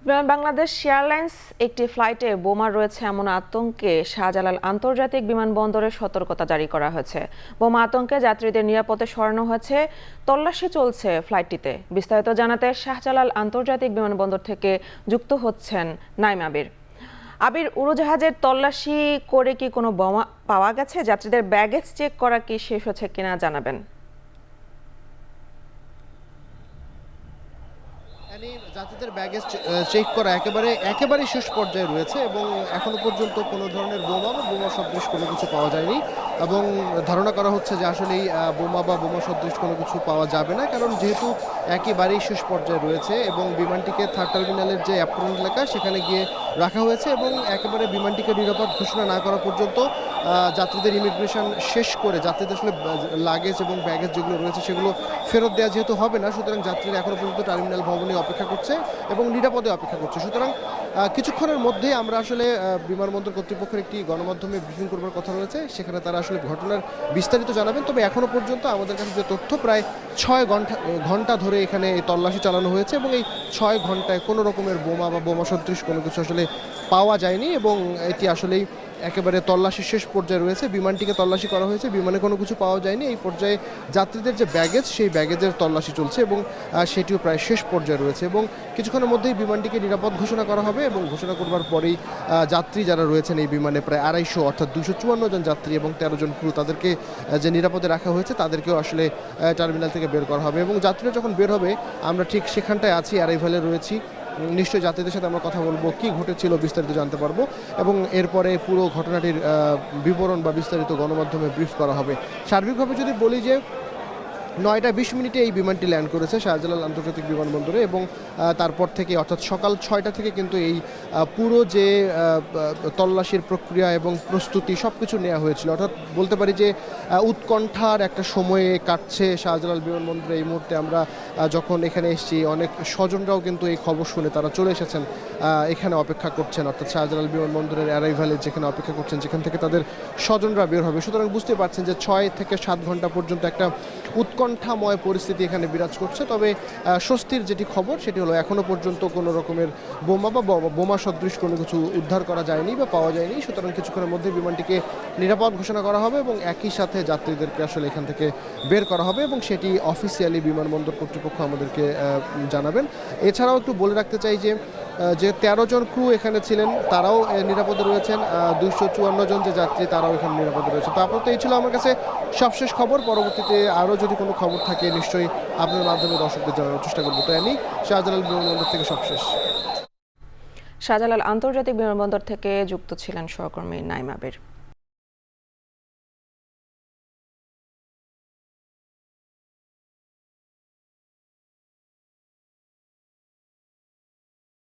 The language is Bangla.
বাংলাদেশ এয়ারলাইন্স একটি ফ্লাইটে বোমা রয়েছে এমন আতঙ্কে শাহজালাল আন্তর্জাতিক বিমানবন্দরে সতর্কতা জারি করা হয়েছে। বোমা আতঙ্কে যাত্রীদের নিরাপদে সরানো হয়েছে। তল্লাশি চলছে ফ্লাইটটিতে। বিস্তারিত জানাতে শাহজালাল আন্তর্জাতিক বিমানবন্দর থেকে যুক্ত হচ্ছেন নাইম আবির। আবির, উড়োজাহাজের তল্লাশি করে কি কোনো বোমা পাওয়া গেছে? যাত্রীদের ব্যাগেজ চেক করা কি শেষ হচ্ছে কিনা জানাবেন। যাত্রীদের ব্যাগেজ চেক করা একেবারে শেষ পর্যায়ে রয়েছে এবং এখনো পর্যন্ত কোনো ধরনের বোমা বা বোমা সদৃশ কোনো কিছু পাওয়া যায়নি এবং ধারণা করা হচ্ছে যে আসলেই বোমা বা বোমা সদৃশ কোনো কিছু পাওয়া যাবে না, কারণ যেহেতু একেবারেই শেষ পর্যায়ে রয়েছে এবং বিমানটিকে থার্ড টার্মিনালের যে অ্যাপ্রন এলাকা সেখানে গিয়ে রাখা হয়েছে এবং একেবারে বিমানটিকে নিরাপদ ঘোষণা না করা পর্যন্ত যাত্রীদের ইমিগ্রেশন শেষ করে যাত্রীদের আসলে লাগেজ এবং ব্যাগেজ যেগুলো রয়েছে সেগুলো ফেরত দেওয়া যেহেতু হবে না, সুতরাং যাত্রীরা এখনো পর্যন্ত টার্মিনাল ভবনে অপেক্ষা করছে এবং নিরাপদে অপেক্ষা করছে। সুতরাং কিছুক্ষণের মধ্যেই আমরা আসলে বিমানবন্দর কর্তৃপক্ষের একটি গণমাধ্যমে ব্রিফিং করবার কথা রয়েছে, সেখানে তারা আসলে ঘটনার বিস্তারিত জানাবেন। তবে এখনো পর্যন্ত আমাদের কাছে যে তথ্য, প্রায় 6 ঘন্টা ধরে এখানে তল্লাশি চালানো হয়েছে এবং এই 6 ঘন্টায় কোনো রকমের বোমা বা বোমা সদৃশ কোনো কিছু আসলে পাওয়া যায়নি এবং এটি আসলেই একেবারে তল্লাশি শেষ পর্যায়ে রয়েছে। বিমানটিকে তল্লাশি করা হয়েছে, বিমানে কোনো কিছু পাওয়া যায়নি। এই পর্যায়ে যাত্রীদের যে ব্যাগেজ, সেই ব্যাগেজের তল্লাশি চলছে এবং সেটিও প্রায় শেষ পর্যায়ে রয়েছে এবং কিছুক্ষণের মধ্যেই বিমানটিকে নিরাপদ ঘোষণা করা হবে এবং ঘোষণা করবার পরেই যাত্রী যারা রয়েছেন এই বিমানে প্রায় 250 অর্থাৎ 254 জন যাত্রী এবং 13 জন ক্রু, তাদেরকে যে নিরাপদে রাখা হয়েছে তাদেরকেও আসলে টার্মিনাল থেকে বের করা হবে এবং যাত্রীরা যখন বের হবে আমরা ঠিক সেখানটায় আছি, অ্যারাইভালে রয়েছি। নিশ্চয়ই যাত্রীদের সাথে আমরা কথা বলবো, কি ঘটেছিল বিস্তারিত জানতে পারবো এবং এরপরে পুরো ঘটনাটির বিবরণ বা বিস্তারিত গণমাধ্যমে ব্রিফ করা হবে। সার্বিকভাবে যদি বলি যে 9:20 এই বিমানটি ল্যান্ড করেছে শাহজালাল আন্তর্জাতিক বিমানবন্দরে এবং তারপর থেকে অর্থাৎ সকাল 6টা থেকে কিন্তু এই পুরো যে তল্লাশির প্রক্রিয়া এবং প্রস্তুতি সব কিছু নেওয়া হয়েছিল। অর্থাৎ বলতে পারি যে উৎকণ্ঠার একটা সময়ে কাটছে শাহজালাল বিমানবন্দরে। এই মুহূর্তে আমরা যখন এখানে এসেছি, অনেক স্বজনরাও কিন্তু এই খবর শুনে তারা চলে এসেছেন, এখানে অপেক্ষা করছেন, অর্থাৎ শাহজালাল বিমানবন্দরের অ্যারাইভালে যেখানে অপেক্ষা করছেন, যেখান থেকে তাদের স্বজনরা বের হবে। সুতরাং বুঝতে পারছেন যে 6 থেকে 7 ঘন্টা পর্যন্ত একটা উৎকণ্ঠাময় পরিস্থিতি এখানে বিরাজ করছে। তবে স্বস্তির যেটি খবর সেটি হলো এখনো পর্যন্ত কোনো রকমের বোমা বা বোমা সদৃশ কোনো কিছু উদ্ধার করা যায়নি বা পাওয়া যায়নি। সুতরাং কিছুক্ষণের মধ্যে বিমানটিকে নিরাপদ ঘোষণা করা হবে এবং একই সাথে যাত্রীদেরকে আসলে এখান থেকে বের করা হবে এবং সেটি অফিসিয়ালি বিমানবন্দর কর্তৃপক্ষ আমাদেরকে জানাবেন। এছাড়াও একটু বলে রাখতে চাই যে 13 জন ক্রু এখানে ছিলেন, তারাও নিরাপদে রয়েছেন। 254 জন যে যাত্রী তারাও এখানে নিরাপদে রয়েছে। তো আপাতত এই ছিল আমার কাছে সবশেষ খবর। পরবর্তীতে আরও যদি কোনো খবর থাকে নিশ্চয়ই আপনার মাধ্যমে দর্শকদের জানানোর চেষ্টা করবো। তো আমি শাহজালাল বিমানবন্দর থেকে সবশেষ। শাহজালাল আন্তর্জাতিক বিমানবন্দর থেকে যুক্ত ছিলেন সহকর্মী নাইম আবির।